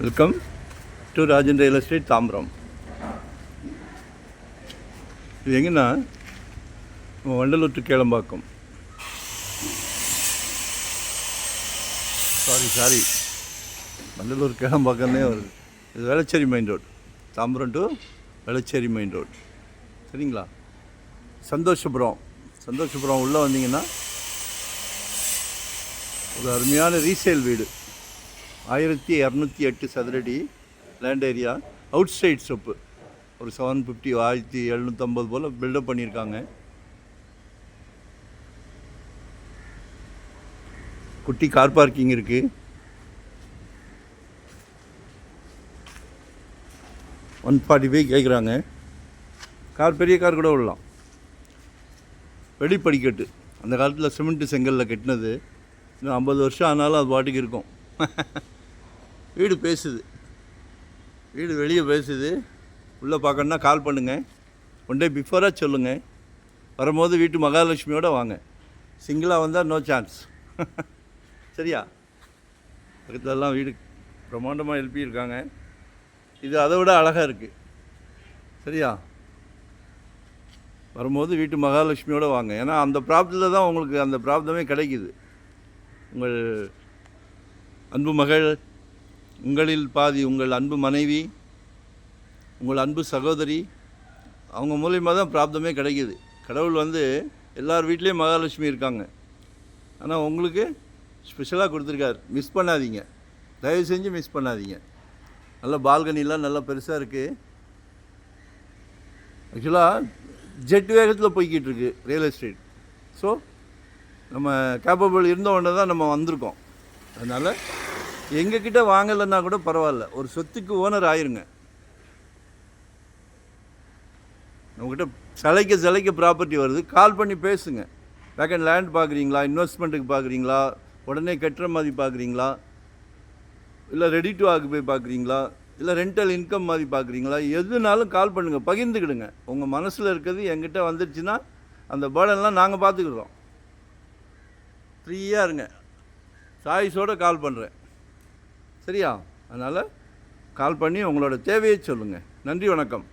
Welcome to Rajan real estate Tambaram. இது எங்கன்னா Vandalur to Kelambakkam. Sorry Vandalur கேளம்பாக்கம்னே வருது. இது Velachery main road, Tambaram to Velachery main road. சரிங்களா? சந்தோஷபுரம் உள்ளே வந்தீங்கன்னா ஒரு அருமையான ரீசேல் வீடு, 1208 சதுரடி land area, outside step, ஒரு 750 1750 போல் பில்டப் பண்ணியிருக்காங்க. குட்டி கார் பார்க்கிங் இருக்குது. 145 கேட்குறாங்க. பெரிய கார் கூட விடலாம். வெளிப்படிக்கட்டு அந்த காலத்தில் சிமெண்ட்டு செங்கலில் கட்டினது, இன்னும் 50 வருஷம் ஆனாலும் அது பாட்டுக்கு இருக்கும். வீடு பேசுது, வீடு வெளியே பேசுது. உள்ளே பார்க்கணுன்னா கால் பண்ணுங்கள். ஒன் டே பிஃபோராக சொல்லுங்கள். வரும்போது வீட்டு மகாலட்சுமியோடு வாங்க. சிங்கிளாக வந்தால் நோ சான்ஸ். சரியா? பக்கத்துலலாம் வீடு பிரம்மாண்டமாக எழுப்பியிருக்காங்க. இது அதை விட அழகாக இருக்குது. சரியா? வரும்போது வீட்டு மகாலட்சுமியோடு வாங்க. ஏன்னா அந்த ப்ராப்ளத்தில் தான் உங்களுக்கு அந்த ப்ராப்ளமே கிடைக்குது. உங்கள் அன்பு மகள், உங்களில் பாதி உங்கள் அன்பு மனைவி, உங்கள் அன்பு சகோதரி, அவங்க மூலியமாக தான் ப்ராப்ளமே கிடைக்கிது. கடவுள் எல்லார் வீட்லேயும் மகாலட்சுமி இருக்காங்க. ஆனால் உங்களுக்கு ஸ்பெஷலாக கொடுத்துருக்கார். மிஸ் பண்ணாதீங்க, தயவு செஞ்சு மிஸ் பண்ணாதீங்க. நல்ல பால்கனிலாம் நல்லா பெருசாக இருக்குது. ஆக்சுவலாக ஜெட் வேகத்தில் போய்கிட்டு இருக்கு ரியல் எஸ்டேட். ஸோ நம்ம கேப்பபிள் இருந்த உடனே தான் நம்ம வந்திருக்கோம். அதனால் எங்ககிட்ட வாங்கலைன்னா கூட பரவாயில்ல, ஒரு சொத்துக்கு ஓனர் ஆயிருங்க. நம்மக்கிட்ட சிலைக்க ப்ராப்பர்ட்டி வருது, கால் பண்ணி பேசுங்க. வேக்கண்ட் லேண்ட் பார்க்குறீங்களா, இன்வெஸ்ட்மெண்ட்டுக்கு பார்க்குறீங்களா, உடனே கட்டுற மாதிரி பார்க்குறீங்களா, இல்லை ரெடி டு ஆக்குபை பார்க்குறீங்களா, இல்லை ரெண்டல் இன்கம் மாதிரி பார்க்குறீங்களா, எதுனாலும் கால் பண்ணுங்கள், பகிர்ந்துக்கிடுங்க. உங்கள் மனசில் இருக்கிறது என்கிட்ட வந்துடுச்சுன்னா அந்த பேர்டன்லாம் நாங்கள் பார்த்துக்கிடுறோம். ஃப்ரீயாக இருங்க. சாய்ஸோடு கால் பண்ணுறேன். சரியா? அதனால் கால் பண்ணி உங்களோட தேவையை சொல்லுங்கள். நன்றி, வணக்கம்.